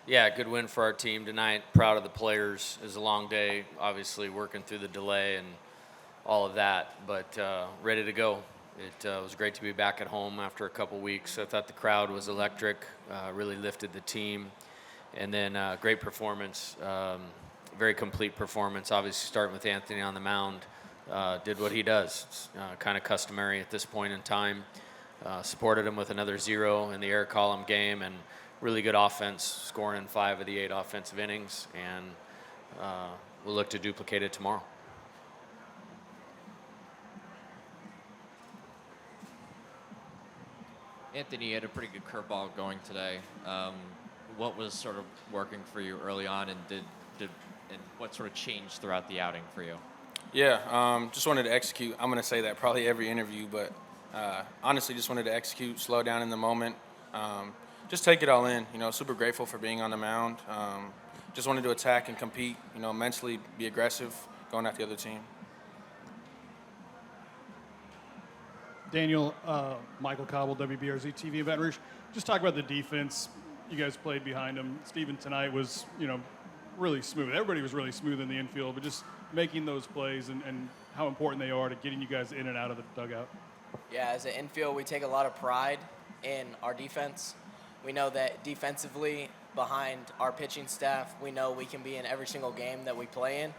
Yeah, good win for our team tonight. Proud of the players. It was a long day, obviously working through the delay and all of that, but ready to go. It was great to be back at home after a couple weeks. I thought the crowd was electric, really lifted the team, and then great performance, very complete performance. Obviously, starting with Anthony on the mound, did what he does. It's kind of customary at this point in time. Supported him with another 0 in the air column game, and really good offense, scoring in 5 of the 8 offensive innings, and we'll look to duplicate it tomorrow. Anthony, you had a pretty good curveball going today. What was sort of working for you early on, and and what sort of changed throughout the outing for you? Yeah, just wanted to execute. I'm going to say that probably every interview, but honestly just wanted to execute, slow down in the moment, just take it all in. Super grateful for being on the mound. Just wanted to attack and compete, mentally be aggressive, going at the other team. Daniel, Michael Cobble, WBRZ TV in Baton Rouge. Just talk about the defense. You guys played behind him. Steven tonight was, really smooth. Everybody was really smooth in the infield, but just making those plays and how important they are to getting you guys in and out of the dugout. Yeah, as an infield, we take a lot of pride in our defense. We know that defensively, behind our pitching staff, we know we can be in every single game that we play in.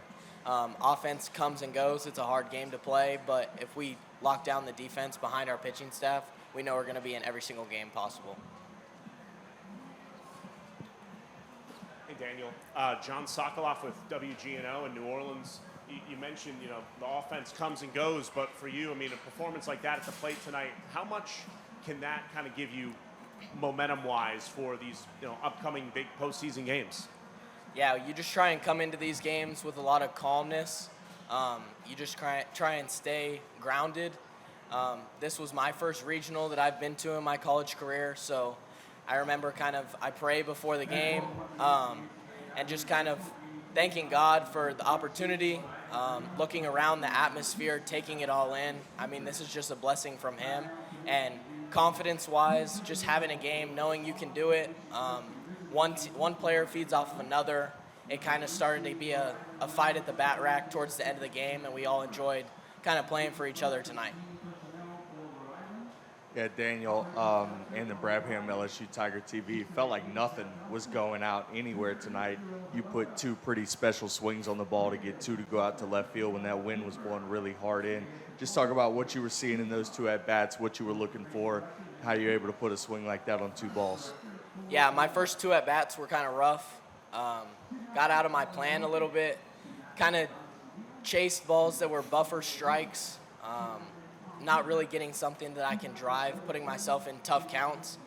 Offense comes and goes. It's a hard game to play, but if we lock down the defense behind our pitching staff, we know we're going to be in every single game possible. Hey, Daniel. John Sokoloff with WGNO in New Orleans. You mentioned, the offense comes and goes, but for you, a performance like that at the plate tonight, how much can that kind of give you momentum-wise for these, upcoming big postseason games? Yeah, you just try and come into these games with a lot of calmness. You just try and stay grounded. This was my first regional that I've been to in my college career, so I remember I pray before the game and just kind of thanking God for the opportunity, looking around the atmosphere, taking it all in. This is just a blessing from Him. And confidence-wise, just having a game, knowing you can do it. One player feeds off of another. It kind of started to be a fight at the bat rack towards the end of the game, and we all enjoyed kind of playing for each other tonight. Yeah, Daniel, and the Brabham LSU Tiger TV, felt like nothing was going out anywhere tonight. You put 2 pretty special swings on the ball to get 2 to go out to left field when that wind was blowing really hard in. Just talk about what you were seeing in those 2 at-bats, what you were looking for, how you were able to put a swing like that on 2 balls. Yeah, my first 2 at-bats were kind of rough. Got out of my plan a little bit, kind of chased balls that were buffer strikes, not really getting something that I can drive, putting myself in tough counts.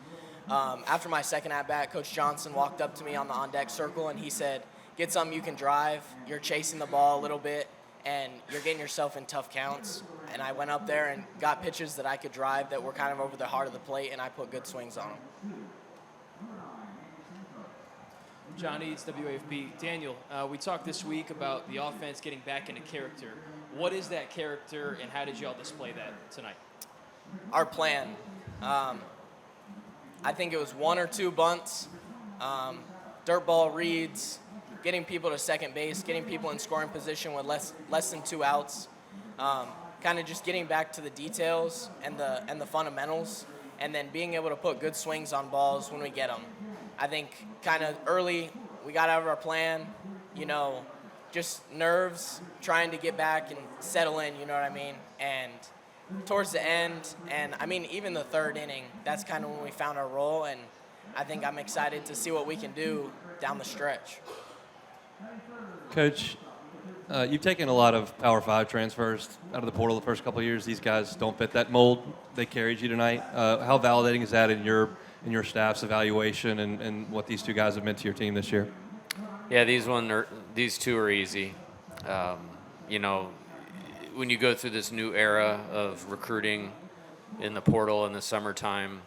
After my second at-bat, Coach Johnson walked up to me on the on-deck circle, and he said, get something you can drive. You're chasing the ball a little bit, and you're getting yourself in tough counts. And I went up there and got pitches that I could drive that were kind of over the heart of the plate, and I put good swings on them. John Eads, WAFB. Daniel, we talked this week about the offense getting back into character. What is that character, and how did you all display that tonight? Our plan. I think it was 1 or 2 bunts, dirt ball reads, getting people to second base, getting people in scoring position with less than 2 outs, kind of just getting back to the details and the fundamentals, and then being able to put good swings on balls when we get them. I think kind of early we got out of our plan, just nerves, trying to get back and settle in, you know what I mean? And towards the end, and even the 3rd inning, that's kind of when we found our role, and I think I'm excited to see what we can do down the stretch. Coach, you've taken a lot of Power 5 transfers out of the portal the first couple of years. These guys don't fit that mold. They carried you tonight. How validating is that in your staff's evaluation and what these 2 guys have meant to your team this year? Yeah, these 2 are easy. When you go through this new era of recruiting in the portal in the summertime,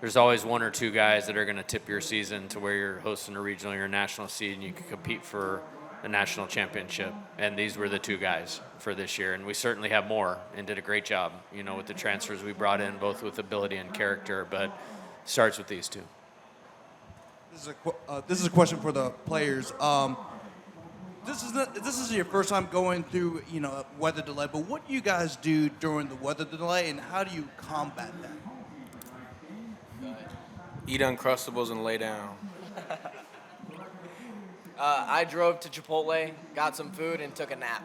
there's always 1 or 2 guys that are going to tip your season to where you're hosting a regional or national seed and you can compete for a national championship. And these were the 2 guys for this year. And we certainly have more and did a great job, with the transfers we brought in, both with ability and character, but starts with these 2. This is a question for the players. This is your first time going through, a weather delay. But what do you guys do during the weather delay, and how do you combat that? Eat Uncrustables and lay down. I drove to Chipotle, got some food, and took a nap.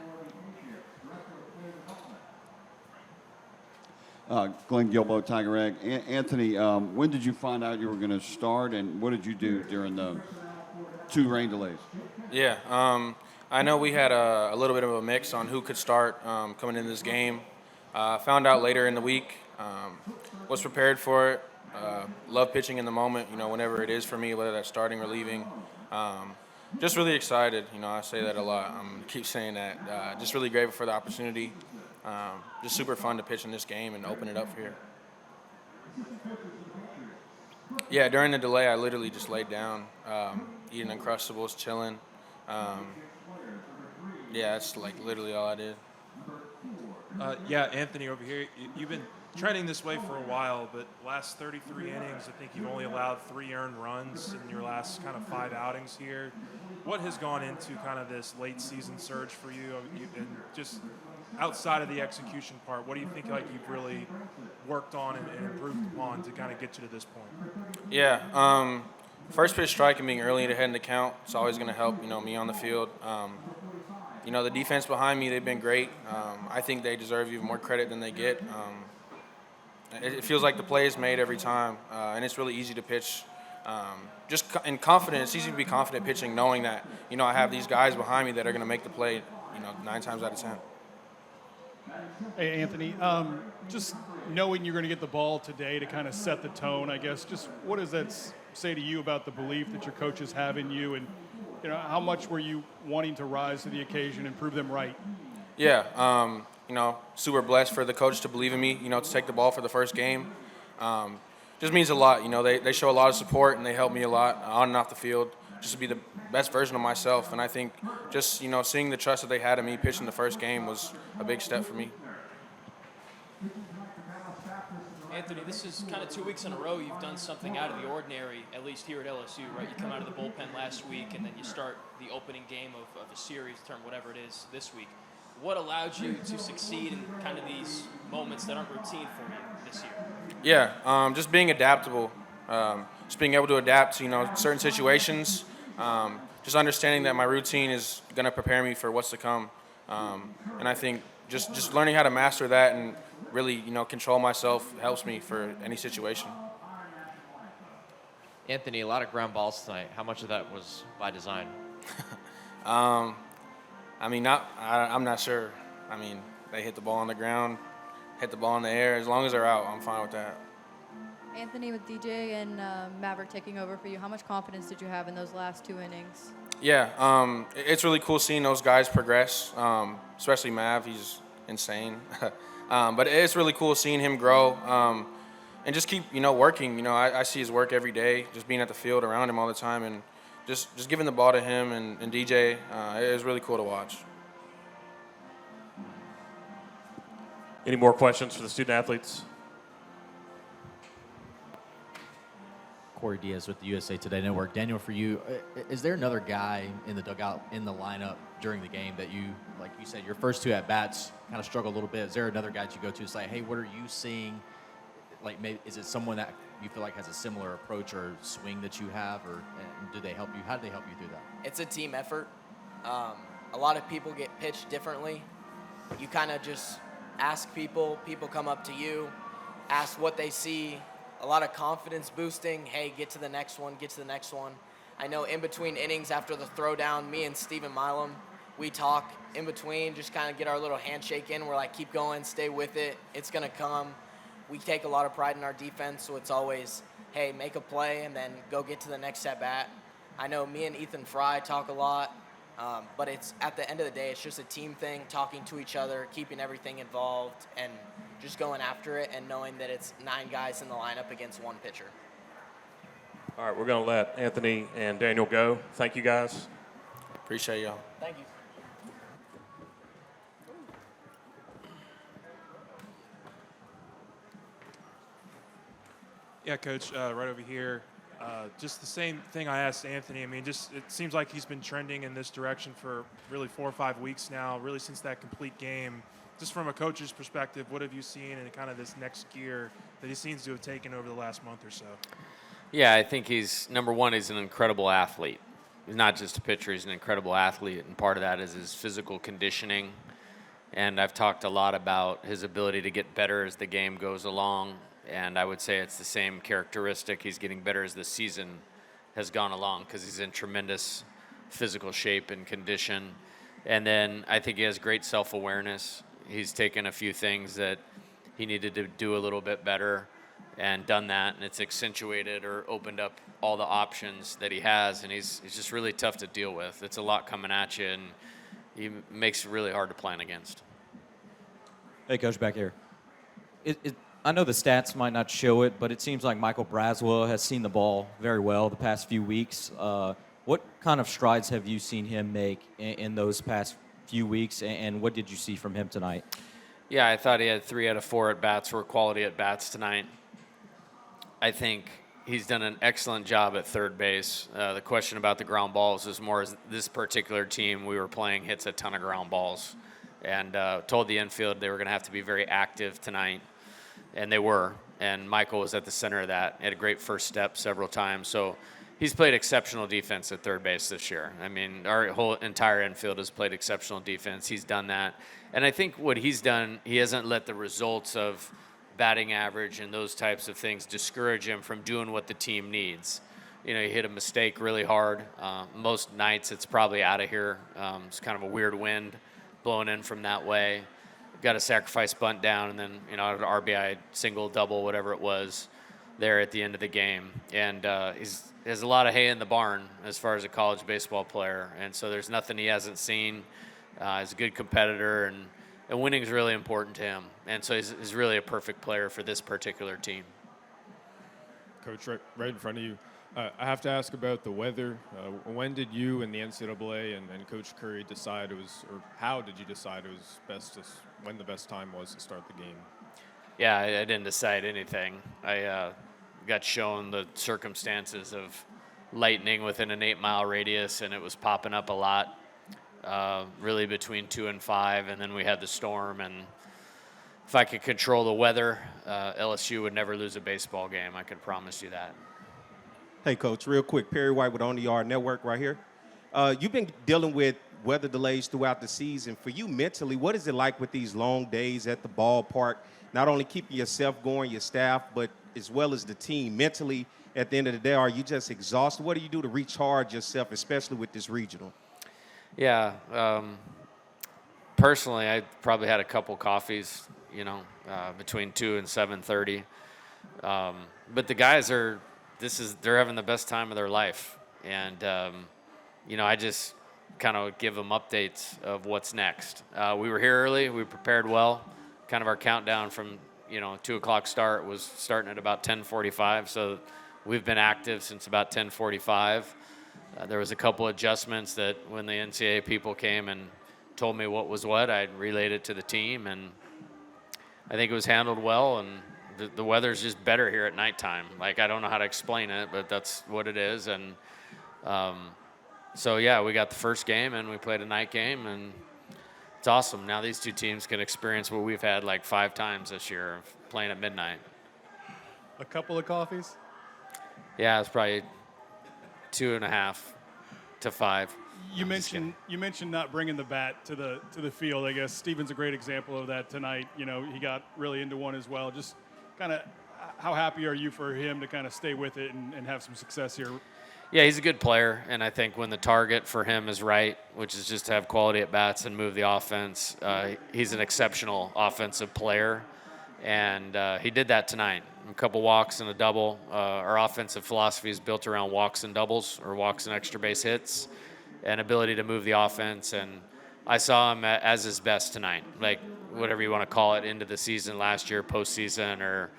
Glenn Gilbo, Tiger Egg. Anthony, when did you find out you were going to start, and what did you do during the 2 rain delays? Yeah, I know we had a little bit of a mix on who could start coming into this game. Found out later in the week. Was prepared for it. Love pitching in the moment, whenever it is for me, whether that's starting or leaving. Just really excited. I say that a lot. Keep saying that. Just really grateful for the opportunity. Just super fun to pitch in this game and open it up here. Yeah, during the delay, I literally just laid down, eating Uncrustables, chilling. Yeah, that's like literally all I did. Yeah, Anthony over here, you've been trending this way for a while, but last 33 innings, I think you've only allowed 3 earned runs in your last kind of 5 outings here. What has gone into kind of this late season surge for you? And just outside of the execution part, what do you think like you've really worked on and improved upon to kind of get you to this point? Yeah, first pitch strike and being early to head in the count, it's always going to help, me on the field. The defense behind me, they've been great. I think they deserve even more credit than they get. It feels like the play is made every time, and it's really easy to pitch. Just in confidence, it's easy to be confident pitching, knowing that, I have these guys behind me that are going to make the play, 9 times out of 10. Hey, Anthony, just knowing you're going to get the ball today to kind of set the tone, I guess, just what does that say to you about the belief that your coaches have in you, and how much were you wanting to rise to the occasion and prove them right? Yeah, super blessed for the coach to believe in me, to take the ball for the first game. Just means a lot, they show a lot of support and they help me a lot on and off the field just to be the best version of myself. And I think just, seeing the trust that they had in me pitching the first game was a big step for me. Anthony, this is kind of 2 weeks in a row you've done something out of the ordinary, at least here at LSU, right? You come out of the bullpen last week, and then you start the opening game of a series term, whatever it is, this week. What allowed you to succeed in kind of these moments that aren't routine for you this year? Yeah, just being adaptable, just being able to adapt to, certain situations, just understanding that my routine is going to prepare me for what's to come. And I think just learning how to master that and really, control myself helps me for any situation. Anthony, a lot of ground balls tonight. How much of that was by design? I'm not sure. They hit the ball on the ground, hit the ball in the air. As long as they're out, I'm fine with that. Anthony, with DJ and Maverick taking over for you, how much confidence did you have in those last 2 innings? Yeah, it's really cool seeing those guys progress, especially Mav. He's insane. But it's really cool seeing him grow and just keep, working. I see his work every day, just being at the field around him all the time, and just giving the ball to him and DJ. It was really cool to watch. Any more questions for the student athletes? Corey Diaz with the USA Today Network. Daniel, for you, is there another guy in the dugout, in the lineup during the game that you, like you said, your first 2 at-bats kind of struggled a little bit? Is there another guy that you go to say, hey, what are you seeing? Like, maybe, is it someone that you feel like has a similar approach or swing that you have, or do they help you? How do they help you through that? It's a team effort. A lot of people get pitched differently. You kind of just ask people come up to you, ask what they see. A lot of confidence boosting. Hey, get to the next one, get to the next one. I know in between innings after the throwdown, me and Steven Milam, we talk in between, just kind of get our little handshake in. We're like, keep going, stay with it. It's going to come. We take a lot of pride in our defense, so it's always, hey, make a play and then go get to the next at-bat. I know me and Ethan Fry talk a lot, but it's at the end of the day, it's just a team thing, talking to each other, keeping everything involved, and just going after it and knowing that it's 9 guys in the lineup against 1 pitcher. All right, we're going to let Anthony and Daniel go. Thank you, guys. Appreciate y'all. Thank you. Yeah, Coach, right over here. Just the same thing I asked Anthony. I mean, just it seems like he's been trending in this direction for really 4 or 5 weeks now, really since that complete game. Just from a coach's perspective, what have you seen in kind of this next gear that he seems to have taken over the last month or so? Yeah, I think number one, he's an incredible athlete. He's not just a pitcher, he's an incredible athlete, and part of that is his physical conditioning. And I've talked a lot about his ability to get better as the game goes along, and I would say it's the same characteristic. He's getting better as the season has gone along because he's in tremendous physical shape and condition. And then I think he has great self-awareness. He's taken a few things that he needed to do a little bit better and done that, and it's accentuated or opened up all the options that he has, and he's just really tough to deal with. It's a lot coming at you, and he makes it really hard to plan against. Hey, Coach, back here. I know the stats might not show it, but it seems like Michael Braswell has seen the ball very well the past few weeks. What kind of strides have you seen him make in those past few weeks, and what did you see from him tonight? Yeah, I thought he had 3 out of 4 at-bats were quality at-bats tonight. I think he's done an excellent job at third base. The question about the ground balls is more as this particular team we were playing hits a ton of ground balls, and told the infield they were going to have to be very active tonight, and they were. And Michael was at the center of that. He had a great first step several times. So he's played exceptional defense at third base this year. I mean, our whole entire infield has played exceptional defense. He's done that. And I think what he's done, he hasn't let the results of batting average and those types of things discourage him from doing what the team needs. You know, he hit a mistake really hard. Most nights it's probably out of here. It's kind of a weird wind blowing in from that way. Got a sacrifice bunt down, and then, you know, an RBI single, double, whatever it was there at the end of the game. And he has a lot of hay in the barn as far as a college baseball player. And so there's nothing he hasn't seen. He's a good competitor, and winning is really important to him. And so he's really a perfect player for this particular team. Coach, right in front of you, I have to ask about the weather. When did you and the NCAA and Coach Curry decide or how did you decide it was best when the best time was to start the game? Yeah, I didn't decide anything. I got shown the circumstances of lightning within an 8-mile radius, and it was popping up a lot, really between 2 and 5, and then we had the storm. And if I could control the weather, LSU would never lose a baseball game. I could promise you that. Hey, Coach, real quick, Perry White with On the Yard Network right here. You've been dealing with weather delays throughout the season. For you mentally, what is it like with these long days at the ballpark, not only keeping yourself going, your staff, but as well as the team? Mentally, at the end of the day, are you just exhausted? What do you do to recharge yourself, especially with this regional? Yeah, personally, I probably had a couple coffees, between 2 and 7:30. But the guys they're having the best time of their life. And, I just kind of give them updates of what's next. We were here early. We prepared well. Kind of our countdown from, 2 o'clock start was starting at about 10:45. So we've been active since about 10:45. There was a couple adjustments that when the NCAA people came and told me what was what, I relayed it to the team, and I think it was handled well. And the weather's just better here at nighttime. Like, I don't know how to explain it, but that's what it is. And so, yeah, we got the first game, and we played a night game, and it's awesome. Now these two teams can experience what we've had like 5 times this year of playing at midnight. A couple of coffees? Yeah, it's probably 2.5 to 5. You mentioned not bringing the bat to the field. I guess Steven's a great example of that tonight. He got really into one as well. Just kind of how happy are you for him to kind of stay with it and have some success here? Yeah, he's a good player, and I think when the target for him is right, which is just to have quality at bats and move the offense, he's an exceptional offensive player, and he did that tonight. A couple walks and a double. Our offensive philosophy is built around walks and doubles, or walks and extra base hits, and ability to move the offense. And I saw him as his best tonight, like whatever you want to call it, into the season last year, postseason, or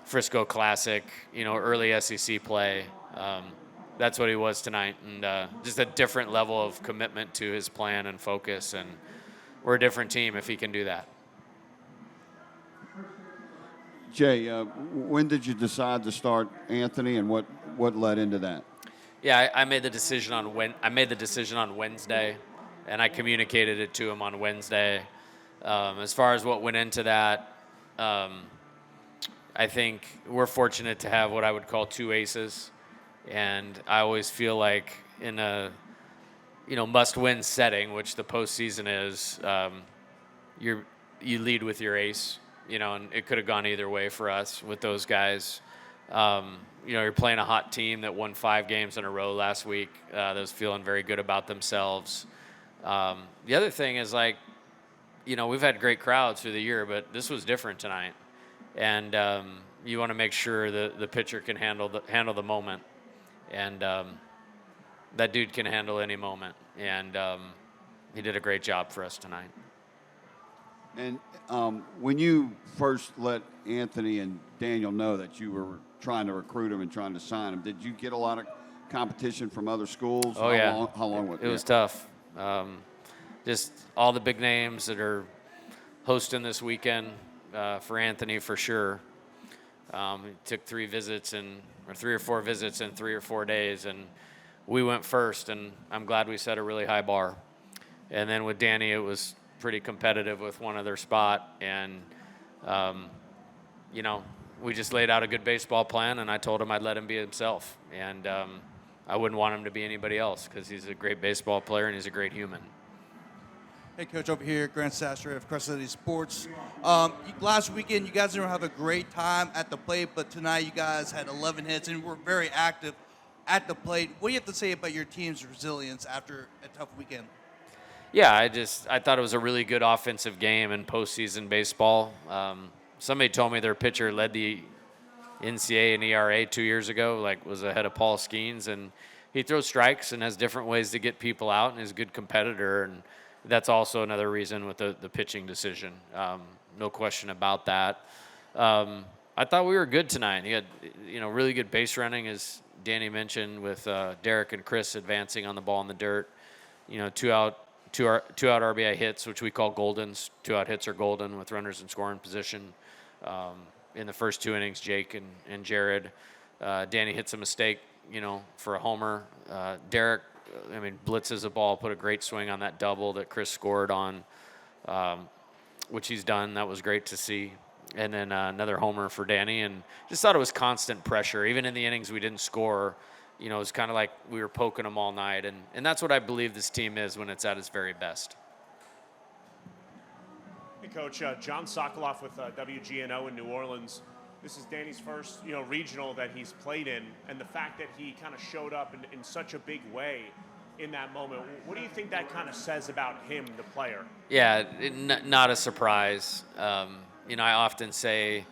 Frisco Classic, early SEC play. That's what he was tonight, and just a different level of commitment to his plan and focus. And we're a different team if he can do that. Jay, when did you decide to start Anthony, and what led into that? Yeah, I made the decision on Wednesday, and I communicated it to him on Wednesday. As far as what went into that, I think we're fortunate to have what I would call two aces, and I always feel like in a must-win setting, which the postseason is, you lead with your ace, and it could have gone either way for us with those guys. You're playing a hot team that won 5 games in a row last week. That was feeling very good about themselves. The other thing is we've had great crowds through the year, but this was different tonight, and you want to make sure that the pitcher can handle the moment, and that dude can handle any moment, and he did a great job for us tonight. And when you first let Anthony and Daniel know that you were trying to recruit him and trying to sign him, did you get a lot of competition from other schools? Oh, yeah. How long was it? It was tough. Just all the big names that are hosting this weekend for Anthony for sure. He took 3 or 4 visits in 3 or 4 days, and we went first, and I'm glad we set a really high bar. And then with Danny, it was pretty competitive with one other spot, and we just laid out a good baseball plan, and I told him I'd let him be himself, and I wouldn't want him to be anybody else because he's a great baseball player and he's a great human. Hey, Coach, over here, Grant Sasser of Crescent City Sports. Last weekend, you guys didn't have a great time at the plate, but tonight you guys had 11 hits and were very active at the plate. What do you have to say about your team's resilience after a tough weekend? Yeah, I thought it was a really good offensive game in postseason baseball. Somebody told me their pitcher led the NCAA in ERA 2 years ago, was ahead of Paul Skeens, and he throws strikes and has different ways to get people out, and is a good competitor, and that's also another reason with the pitching decision. No question about that. I thought we were good tonight. He had really good base running, as Danny mentioned, with Derek and Chris advancing on the ball in the dirt. 2 out RBI hits, which we call goldens. 2 out hits are golden with runners in scoring position. In the first 2 innings, Jake and Jared. Danny hits a mistake, for a homer. Derek, blitzes a ball, put a great swing on that double that Chris scored on, which he's done. That was great to see. And then another homer for Danny, and just thought it was constant pressure. Even in the innings we didn't score, it was kind of like we were poking them all night. And that's what I believe this team is when it's at its very best. Hey, Coach, John Sokoloff with WGNO in New Orleans. This is Danny's first, regional that he's played in, and the fact that he kind of showed up in such a big way in that moment, what do you think that kind of says about him, the player? Yeah, not a surprise. I often say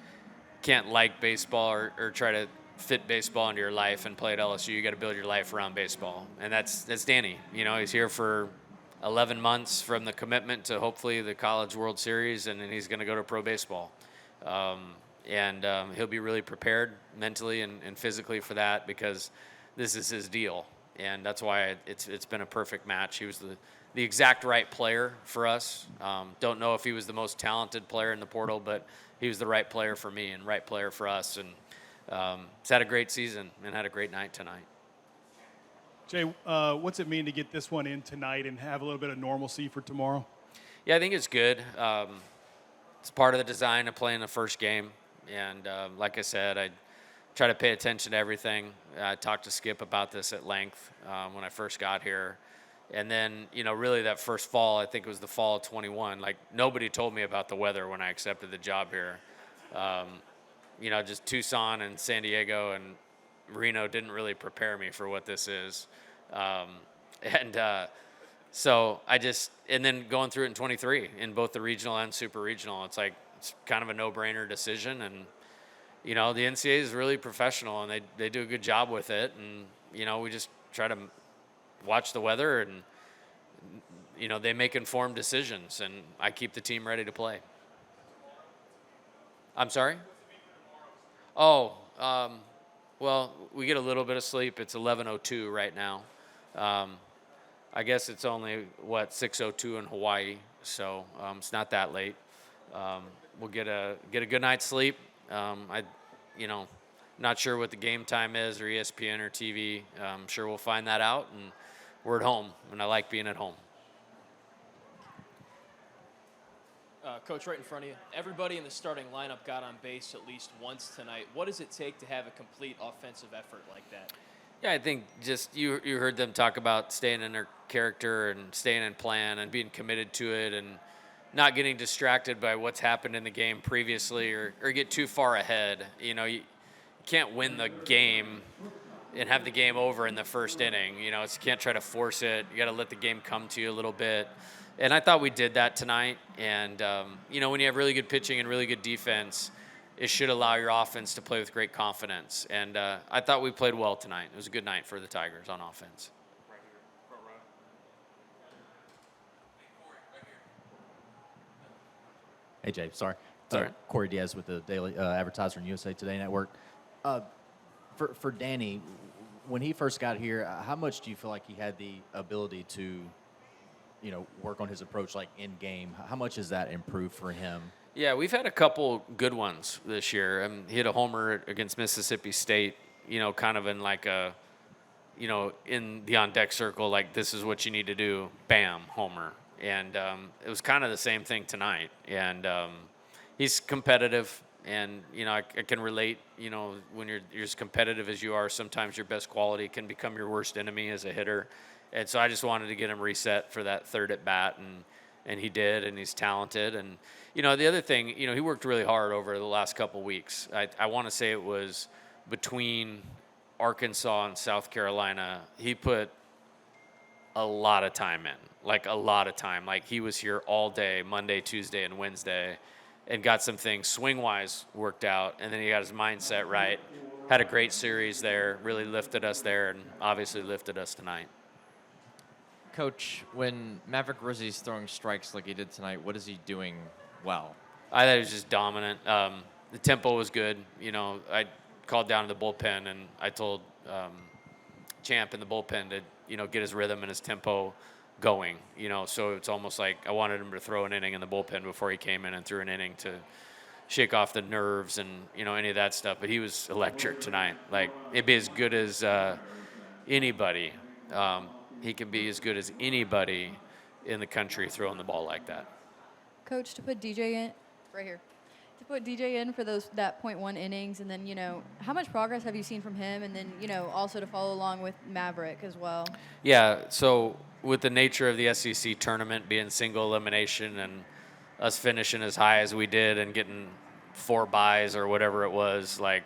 can't like baseball or try to fit baseball into your life and play at LSU. You got to build your life around baseball, and that's Danny. He's here for 11 months from the commitment to hopefully the College World Series, and then he's going to go to pro baseball. He'll be really prepared mentally and physically for that because this is his deal, and that's why it's been a perfect match. He was the exact right player for us. Don't know if he was the most talented player in the portal, but he was the right player for me and right player for us, and he's had a great season and had a great night tonight. Jay, what's it mean to get this one in tonight and have a little bit of normalcy for tomorrow? Yeah, I think it's good. It's part of the design of playing the first game. And like I said, I try to pay attention to everything. I talked to Skip about this at length when I first got here. And then, really that first fall, I think it was the fall of 21, nobody told me about the weather when I accepted the job here. Just Tucson and San Diego and Reno didn't really prepare me for what this is. So and then going through it in 23 in both the regional and super regional, it's kind of a no-brainer decision. And, the NCAA is really professional and they do a good job with it. And, we just try to watch the weather and, they make informed decisions and I keep the team ready to play. I'm sorry? Oh, well, we get a little bit of sleep. It's 11:02 right now. I guess it's only, 6:02 in Hawaii, so it's not that late. We'll get a good night's sleep, Not sure what the game time is or ESPN or TV. I'm sure we'll find that out, and we're at home, and I like being at home. Coach, right in front of you. Everybody in the starting lineup got on base at least once tonight. What does it take to have a complete offensive effort like that? Yeah, I think just you heard them talk about staying in their character and staying in plan and being committed to it and not getting distracted by what's happened in the game previously or get too far ahead. You can't win the game and have the game over in the first inning. You can't try to force it. You got to let the game come to you a little bit. And I thought we did that tonight. And, when you have really good pitching and really good defense, it should allow your offense to play with great confidence. And I thought we played well tonight. It was a good night for the Tigers on offense. Hey, Jay, sorry. Sorry. Corey Diaz with the Daily Advertiser and USA Today Network. For Danny, when he first got here, how much do you feel like he had the ability to, work on his approach like in game? How much has that improved for him? Yeah, we've had a couple good ones this year. He hit a homer against Mississippi State, kind of in like in the on-deck circle, like this is what you need to do, bam, homer. And it was kind of the same thing tonight. And he's competitive, and, I can relate, when you're as competitive as you are, sometimes your best quality can become your worst enemy as a hitter. And so I just wanted to get him reset for that third at bat, and he did, and he's talented. And, the other thing, he worked really hard over the last couple weeks. I want to say it was between Arkansas and South Carolina. He put a lot of time in, like a lot of time. Like he was here all day, Monday, Tuesday, and Wednesday, and got some things swing-wise worked out. And then he got his mindset right. Had a great series there, really lifted us there, and obviously lifted us tonight. Coach, when Maverick Rizzi's throwing strikes like he did tonight, what is he doing well? I thought he was just dominant. The tempo was good. I called down to the bullpen, and I told Champ in the bullpen to, get his rhythm and his tempo going. So it's almost like I wanted him to throw an inning in the bullpen before he came in and threw an inning to shake off the nerves and, any of that stuff. But he was electric tonight. Like, it'd be as good as anybody. He can be as good as anybody in the country throwing the ball like that. Coach, to put DJ in, right here, to put DJ in for that .1 innings, and then, how much progress have you seen from him? And then, also to follow along with Maverick as well. Yeah, so with the nature of the SEC tournament being single elimination and us finishing as high as we did and getting 4 byes or whatever it was, like,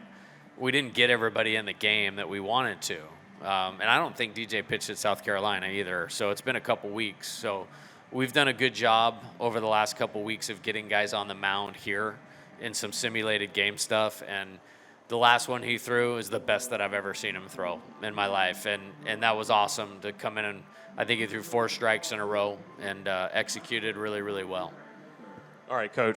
we didn't get everybody in the game that we wanted to. And I don't think DJ pitched at South Carolina either. So it's been a couple weeks. So we've done a good job over the last couple weeks of getting guys on the mound here in some simulated game stuff. And the last one he threw is the best that I've ever seen him throw in my life. And that was awesome to come in, and I think he threw 4 strikes in a row and executed really, really well. All right, Coach.